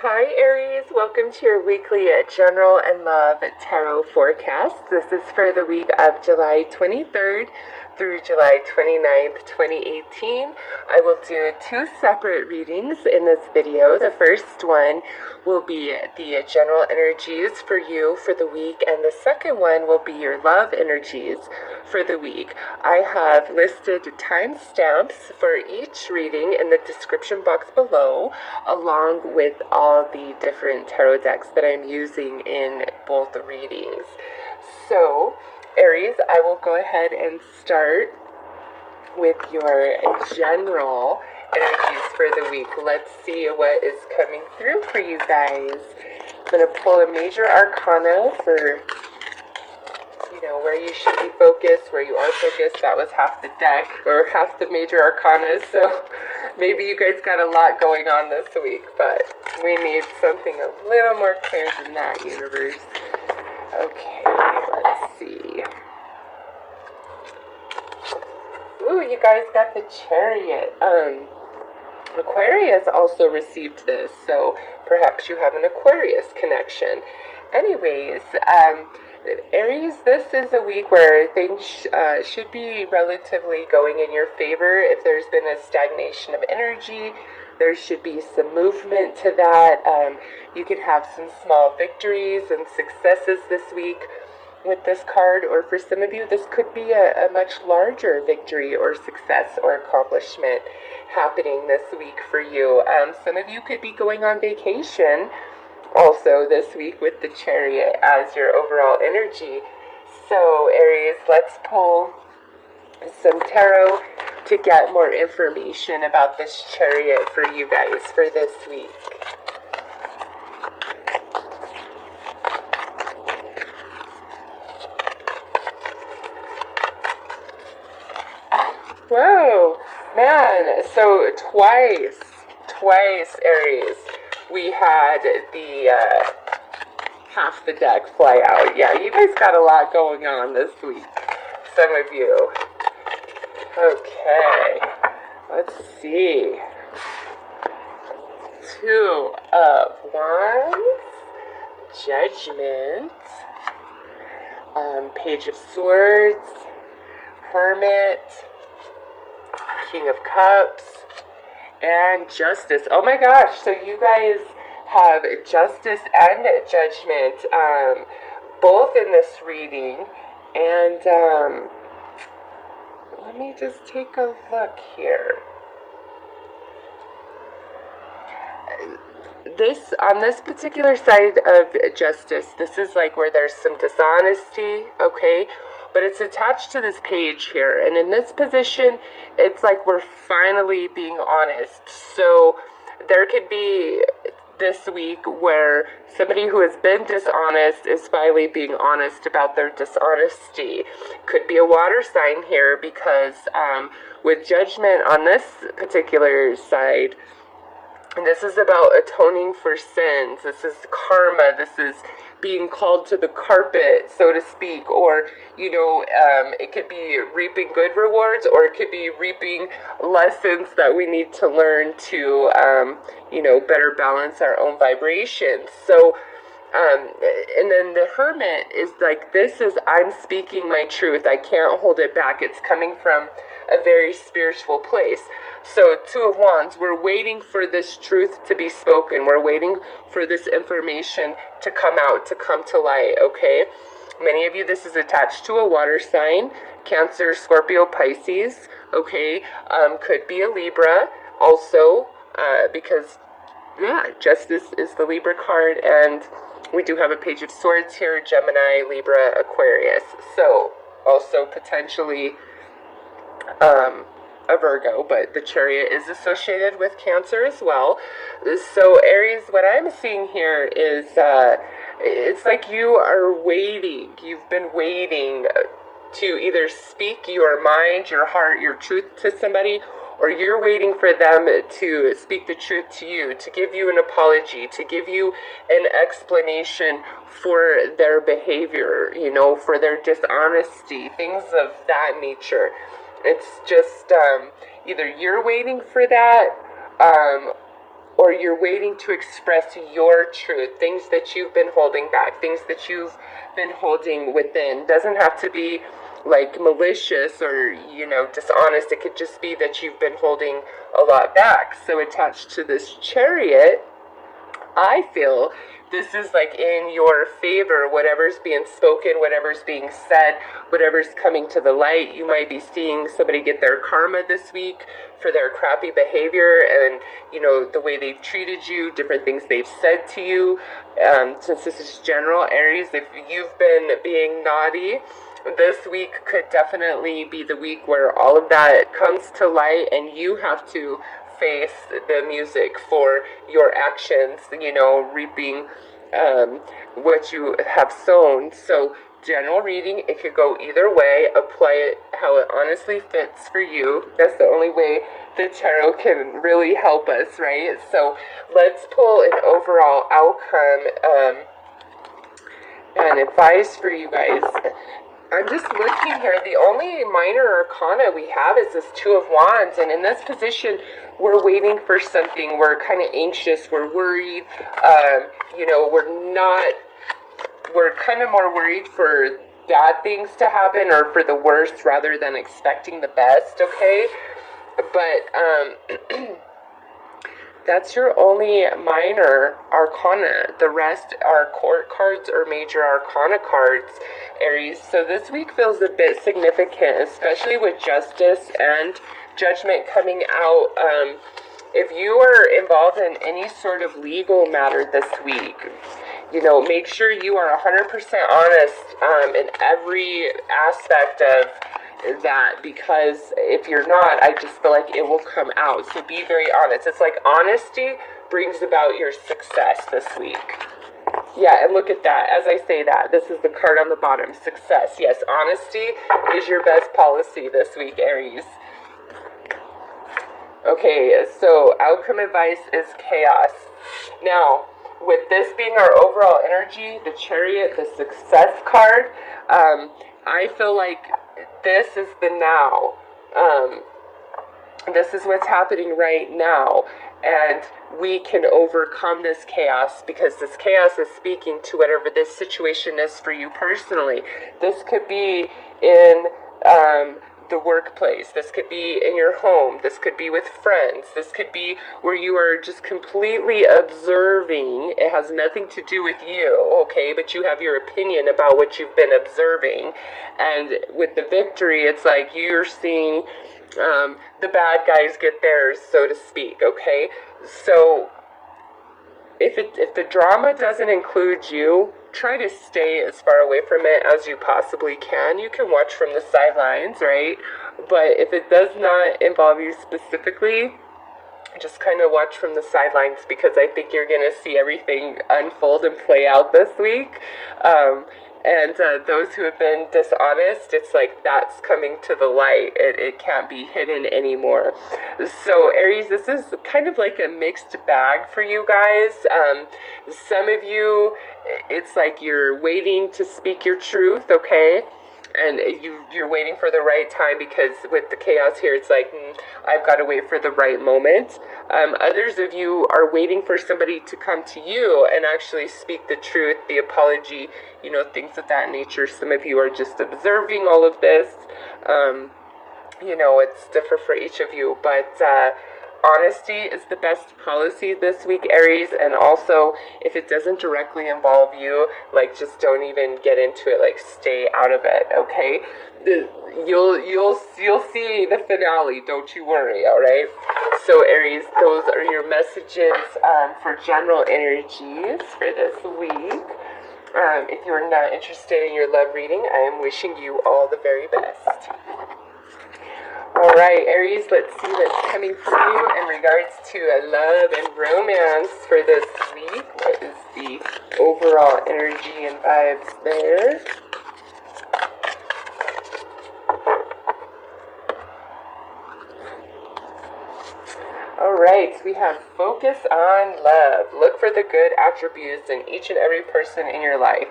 Hi Aries, welcome to your weekly general and love tarot forecast. This is for the week of July 23rd through July 29th, 2018. I will do two separate readings in this video. The first one will be the general energies for you for the week, and the second one will be your love energies for the week. I have listed timestamps for each reading in the description box below, along with all the different tarot decks that I'm using in both readings. So, Aries, I will go ahead and start with your general energies for the week. Let's see what is coming through for you guys. I'm going to pull a major arcana for, where you should be focused, where you are focused. That was half the deck, or half the major arcana, so maybe you guys got a lot going on this week, but we need something a little more clear than that, universe. Okay, let's see. Ooh, you guys got the Chariot. Aquarius also received this, so perhaps you have an Aquarius connection. Anyways, Aries, this is a week where things should be relatively going in your favor. If there's been a stagnation of energy, there should be some movement to that. You can have some small victories and successes this week with this card, or for some of you, this could be a much larger victory or success or accomplishment happening this week for you. Some of you could be going on vacation also this week with the Chariot as your overall energy. So, Aries, let's pull some tarot to get more information about this Chariot for you guys for this week. Whoa, man, so twice, Aries, we had the half the deck fly out. Yeah, you guys got a lot going on this week, some of you. Okay, let's see. Two of Wands, Judgment, Page of Swords, Hermit, King of Cups, and Justice. Oh my gosh, so you guys have Justice and Judgment both in this reading. And let me just take a look here. On this particular side of Justice, this is like where there's some dishonesty, okay? But it's attached to this page here. And in this position, it's like we're finally being honest. So there could be this week where somebody who has been dishonest is finally being honest about their dishonesty. Could be a water sign here because with Judgment on this particular side, and this is about atoning for sins. This is karma. This is being called to the carpet, so to speak. Or, it could be reaping good rewards, or it could be reaping lessons that we need to learn to, better balance our own vibrations. So, and then the Hermit is like, this is, I'm speaking my truth. I can't hold it back. It's coming from a very spiritual place. So, Two of Wands, we're waiting for this truth to be spoken. We're waiting for this information to come out, to come to light, okay? Many of you, this is attached to a water sign, Cancer, Scorpio, Pisces, okay? Could be a Libra also, because, Justice is the Libra card, and we do have a Page of Swords here, Gemini, Libra, Aquarius. So, also potentially a Virgo, but the Chariot is associated with Cancer as well. So Aries, what I'm seeing here is it's like you are waiting. You've been waiting to either speak your mind, your heart, your truth to somebody, or you're waiting for them to speak the truth to you, to give you an apology, to give you an explanation for their behavior, for their dishonesty, things of that nature. It's just either you're waiting for that, or you're waiting to express your truth, things that you've been holding back, things that you've been holding within. Doesn't have to be like malicious or, you know, dishonest. It could just be that you've been holding a lot back. So attached to this Chariot, I feel this is like in your favor. Whatever's being spoken, whatever's being said, whatever's coming to the light. You might be seeing somebody get their karma this week for their crappy behavior and, you know, the way they've treated you, different things they've said to you. Since this is general, Aries, if you've been being naughty, this week could definitely be the week where all of that comes to light and you have to face the music for your actions, you know, reaping what you have sown. So general reading, it could go either way. Apply it how it honestly fits for you. That's the only way the tarot can really help us, right? So let's pull an overall outcome and advice for you guys. I'm just looking here. The only minor arcana we have is this Two of Wands. And in this position, we're waiting for something. We're kind of anxious. We're worried. You know, we're kind of more worried for bad things to happen or for the worst rather than expecting the best, okay? But, that's your only minor arcana. The rest are court cards or major arcana cards, Aries. So this week feels a bit significant, especially with justice and judgment coming out. If you are involved in any sort of legal matter this week, you know, make sure you are 100% honest in every aspect of that, because if you're not, I just feel like it will come out. So be very honest. It's like honesty brings about your success this week. Yeah, and look at that. As I say that, this is the card on the bottom. Success. Yes, honesty is your best policy this week, Aries. Okay, so outcome advice is chaos. Now, with this being our overall energy, the Chariot, the success card, I feel like this is the now. This is what's happening right now. And we can overcome this chaos because this chaos is speaking to whatever this situation is for you personally. This could be in the workplace. This could be in your home. This could be with friends. This could be where you are just completely observing. It has nothing to do with you, okay? But you have your opinion about what you've been observing. And with the victory, it's like you're seeing the bad guys get theirs, so to speak, okay? So if the drama doesn't include you, try to stay as far away from it as you possibly can. You can watch from the sidelines, right? But if it does not involve you specifically, just kind of watch from the sidelines, because I think you're going to see everything unfold and play out this week. And those who have been dishonest, it's like that's coming to the light. It can't be hidden anymore. So Aries, this is kind of like a mixed bag for you guys. Some of you, it's like you're waiting to speak your truth, okay? And you're waiting for the right time, because with the chaos here, it's like, I've got to wait for the right moment. Others of you are waiting for somebody to come to you and actually speak the truth, the apology, you know, things of that nature. Some of you are just observing all of this. You know, it's different for each of you, but honesty is the best policy this week, Aries. And also, if it doesn't directly involve you, like, just don't even get into it. Like, stay out of it, okay? You'll see the finale. Don't you worry, all right? So Aries, those are your messages for general energies for this week. If you're not interested in your love reading, I am wishing you all the very best. Alright, Aries, let's see what's coming through in regards to love and romance for this week. What is the overall energy and vibes there? All right, we have focus on love. Look for the good attributes in each and every person in your life.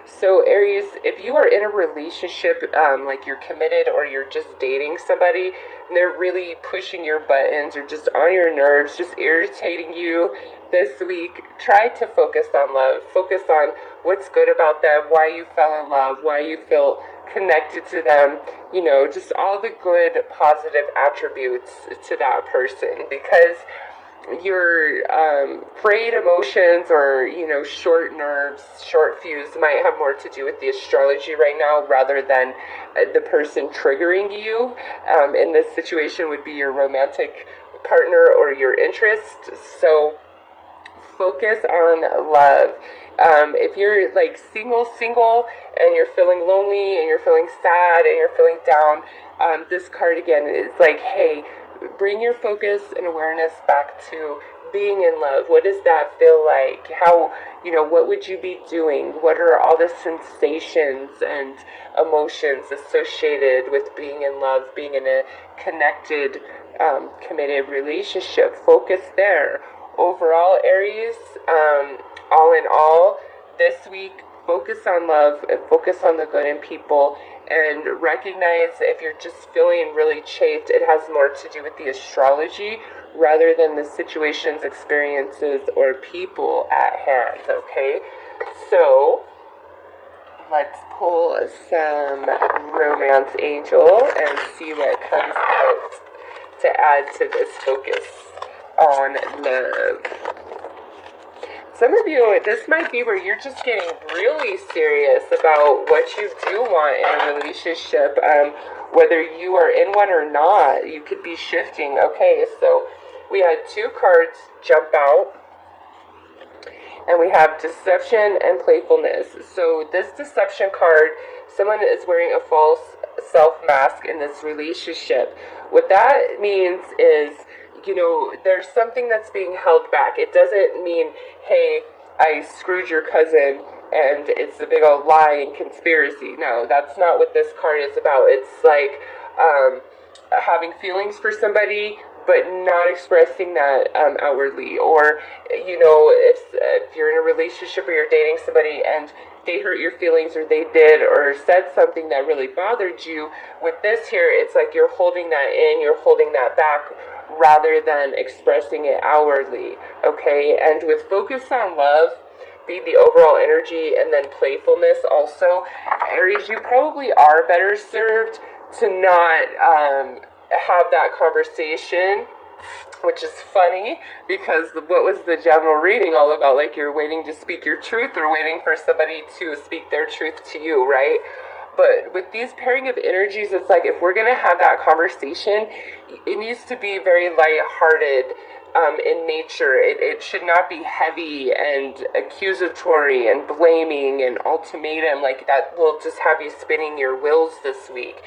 So, Aries, if you are in a relationship, like you're committed or you're just dating somebody, and they're really pushing your buttons or just on your nerves, just irritating you this week, try to focus on love. Focus on what's good about them, why you fell in love, why you feel connected to them, just all the good positive attributes to that person, because your frayed emotions or short nerves, short fuse might have more to do with the astrology right now rather than the person triggering you. In this situation would be your romantic partner or your interest. So focus on love. If you're like single, and you're feeling lonely, and you're feeling sad, and you're feeling down, this card again is like, hey, bring your focus and awareness back to being in love. What does that feel like? How, what would you be doing? What are all the sensations and emotions associated with being in love, being in a connected, committed relationship? Focus there. Overall, Aries, all in all, this week, focus on love and focus on the good in people, and recognize if you're just feeling really chafed, it has more to do with the astrology rather than the situations, experiences, or people at hand, okay? So, let's pull some romance angel and see what comes out to add to this focus on love. Some of you, this might be where you're just getting really serious about what you do want in a relationship, whether you are in one or not. You could be shifting. Okay, so we had 2 cards jump out, and we have deception and playfulness. So this deception card, someone is wearing a false self mask in this relationship. What that means is, there's something that's being held back. It doesn't mean, hey, I screwed your cousin and it's a big old lie and conspiracy. No, that's not what this card is about. It's like having feelings for somebody, but not expressing that outwardly. Or, if you're in a relationship or you're dating somebody and they hurt your feelings, or they did or said something that really bothered you, with this here, it's like you're holding that in, you're holding that back rather than expressing it outwardly, okay? And with focus on love being the overall energy, and then playfulness also, Aries, you probably are better served to not have that conversation, which is funny because what was the general reading all about? Like, you're waiting to speak your truth or waiting for somebody to speak their truth to you, right? But with these pairing of energies, it's like, if we're going to have that conversation, it needs to be very lighthearted in nature. It should not be heavy and accusatory and blaming and ultimatum. Like, that will just have you spinning your wheels this week.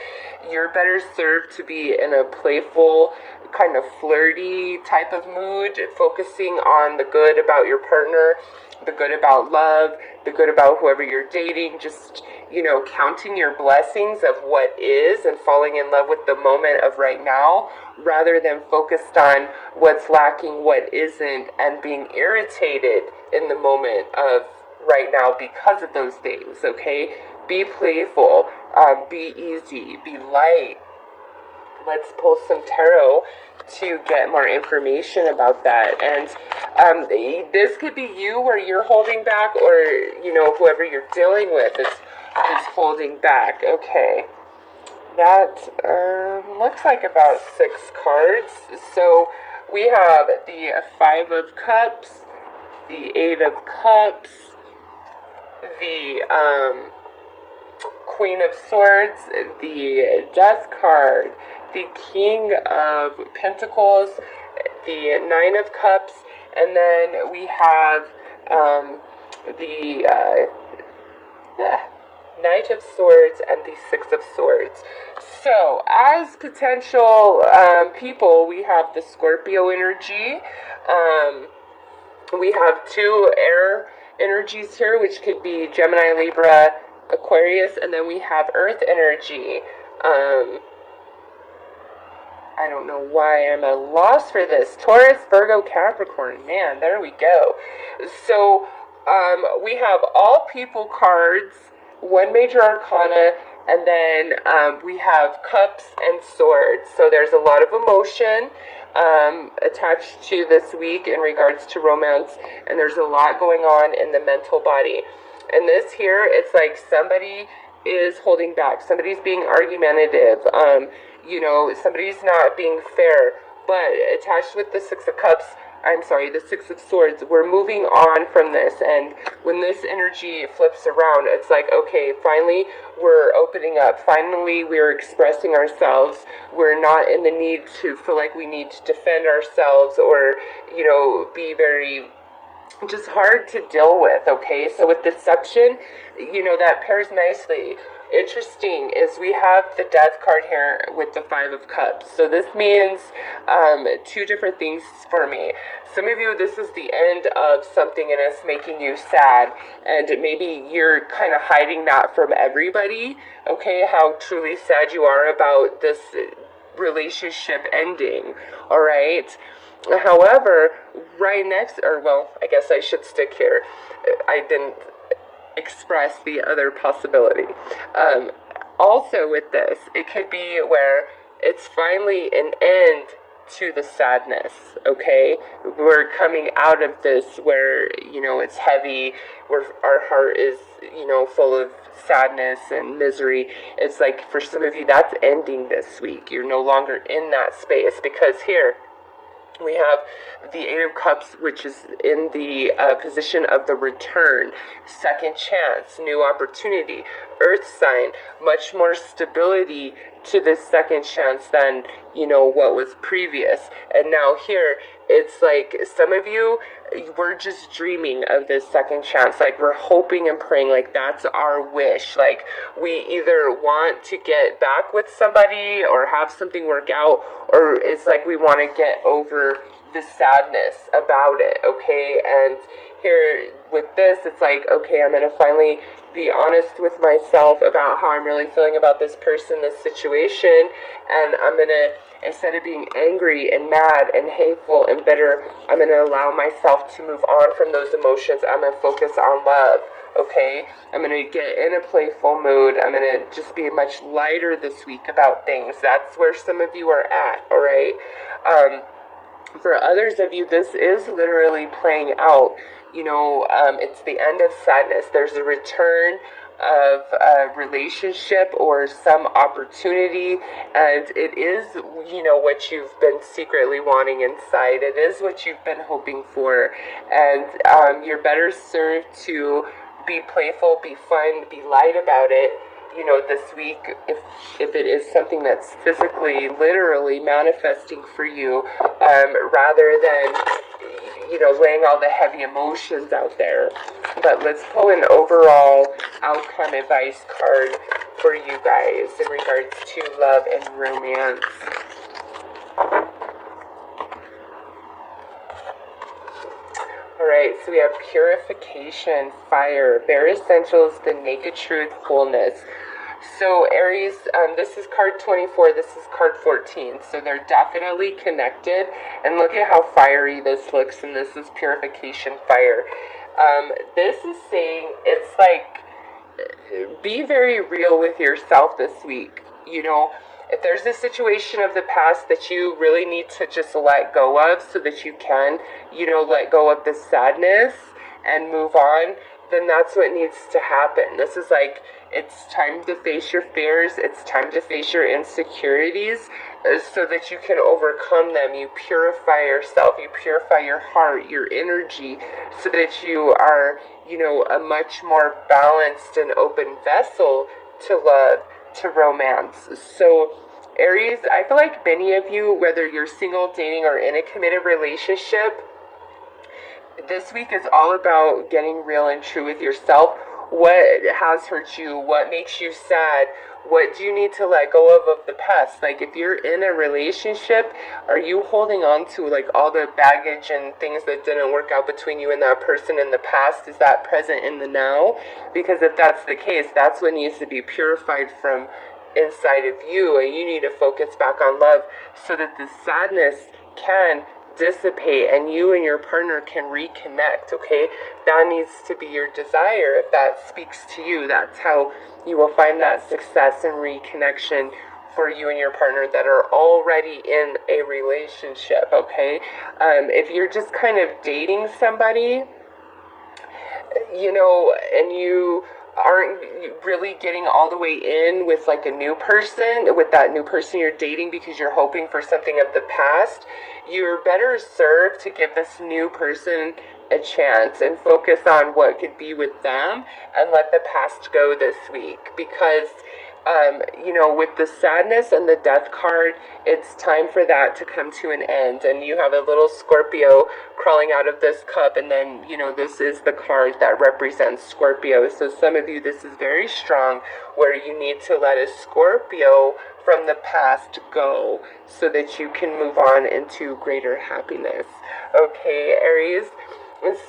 You're better served to be in a playful, kind of flirty type of mood, focusing on the good about your partner, the good about love, the good about whoever you're dating, just, counting your blessings of what is and falling in love with the moment of right now, rather than focused on what's lacking, what isn't, and being irritated in the moment of right now because of those things, okay? Be playful, be easy, be light. Let's pull some tarot to get more information about that. And this could be you where you're holding back, or, whoever you're dealing with is holding back. Okay. That looks like about 6 cards. So we have the 5 of Cups, the 8 of Cups, the Queen of Swords, the Death card, the King of Pentacles, the 9 of Cups, and then we have the Knight of Swords and the 6 of Swords. So, as potential people, we have the Scorpio energy. We have 2 air energies here, which could be Gemini, Libra, Aquarius, and then we have Earth energy. I don't know why I'm at a loss for this. Taurus, Virgo, Capricorn. Man, there we go. So, we have all people cards, one major arcana, and then we have cups and swords. So there's a lot of emotion attached to this week in regards to romance, and there's a lot going on in the mental body. And this here, it's like somebody is holding back. Somebody's being argumentative. Somebody's not being fair. But attached with the the Six of Swords, we're moving on from this. And when this energy flips around, it's like, okay, finally we're opening up. Finally we're expressing ourselves. We're not in the need to feel like we need to defend ourselves or, be very just hard to deal with, okay? So with deception, that pairs nicely. Interesting is we have the Death card here with the Five of Cups. So this means two different things for me. Some of you, this is the end of something and it's making you sad. And maybe you're kind of hiding that from everybody, okay? How truly sad you are about this relationship ending, all right? However, right next, I guess I should stick here. I didn't express the other possibility. Also with this, it could be where it's finally an end to the sadness, okay? We're coming out of this where, it's heavy, where our heart is, full of sadness and misery. It's like for some of you, that's ending this week. You're no longer in that space because here, we have the Eight of Cups, which is in the position of the return, second chance, new opportunity, earth sign, much more stability to this second chance than, what was previous. And now here, it's like some of you, we're just dreaming of this second chance. Like we're hoping and praying, like that's our wish. Like we either want to get back with somebody or have something work out, or it's like we want to get over the sadness about it, okay? And here with this, it's like, okay, I'm going to finally be honest with myself about how I'm really feeling about this person, this situation, and I'm going to, instead of being angry and mad and hateful and bitter, I'm going to allow myself to move on from those emotions. I'm going to focus on love, okay? I'm going to get in a playful mood. I'm going to just be much lighter this week about things. That's where some of you are at, all right? For others of you, this is literally playing out. It's the end of sadness. There's a return of a relationship or some opportunity, and it is, what you've been secretly wanting inside. It is what you've been hoping for, and you're better served to be playful, be fun, be light about it, this week, if it is something that's physically, literally manifesting for you, rather than, laying all the heavy emotions out there. But let's pull an overall outcome advice card for you guys in regards to love and romance. Alright, so we have purification, fire, bare essentials, the naked truth, wholeness. So Aries, this is card 24, this is card 14, so they're definitely connected, and look at how fiery this looks, and this is purification fire. This is saying, it's like, be very real with yourself this week, If there's a situation of the past that you really need to just let go of so that you can, let go of the sadness and move on, then that's what needs to happen. This is like, it's time to face your fears. It's time to face your insecurities so that you can overcome them. You purify yourself. You purify your heart, your energy, so that you are, a much more balanced and open vessel to love, to romance. So Aries, I feel like many of you, whether you're single, dating, or in a committed relationship, this week is all about getting real and true with yourself. What has hurt you? What makes you sad? What do you need to let go of the past? Like if you're in a relationship, are you holding on to like all the baggage and things that didn't work out between you and that person in the past? Is that present in the now? Because if that's the case, that's what needs to be purified from inside of you, and you need to focus back on love so that the sadness can dissipate and you and your partner can reconnect. Okay, that needs to be your desire. If that speaks to you, that's how you will find that success and reconnection for you and your partner that are already in a relationship. Okay, if you're just kind of dating somebody, and you aren't really getting all the way in with like a new person, with that new person you're dating because you're hoping for something of the past, you're better served to give this new person a chance and focus on what could be with them and let the past go this week. Because with the sadness and the death card, it's time for that to come to an end. And you have a little Scorpio crawling out of this cup, and then, this is the card that represents Scorpio. So some of you, this is very strong, where you need to let a Scorpio from the past go so that you can move on into greater happiness. Okay, Aries?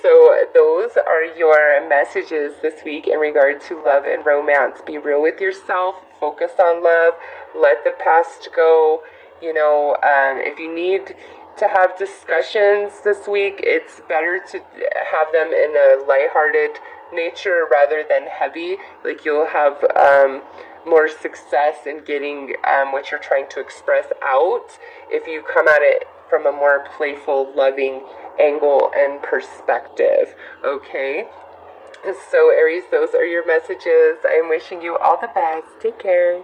So those are your messages this week in regard to love and romance. Be real with yourself. Focus on love. Let the past go. If you need to have discussions this week, it's better to have them in a lighthearted nature rather than heavy. Like, you'll have more success in getting what you're trying to express out if you come at it from a more playful, loving angle and perspective. Okay? So, Aries, those are your messages. I'm wishing you all the best. Take care.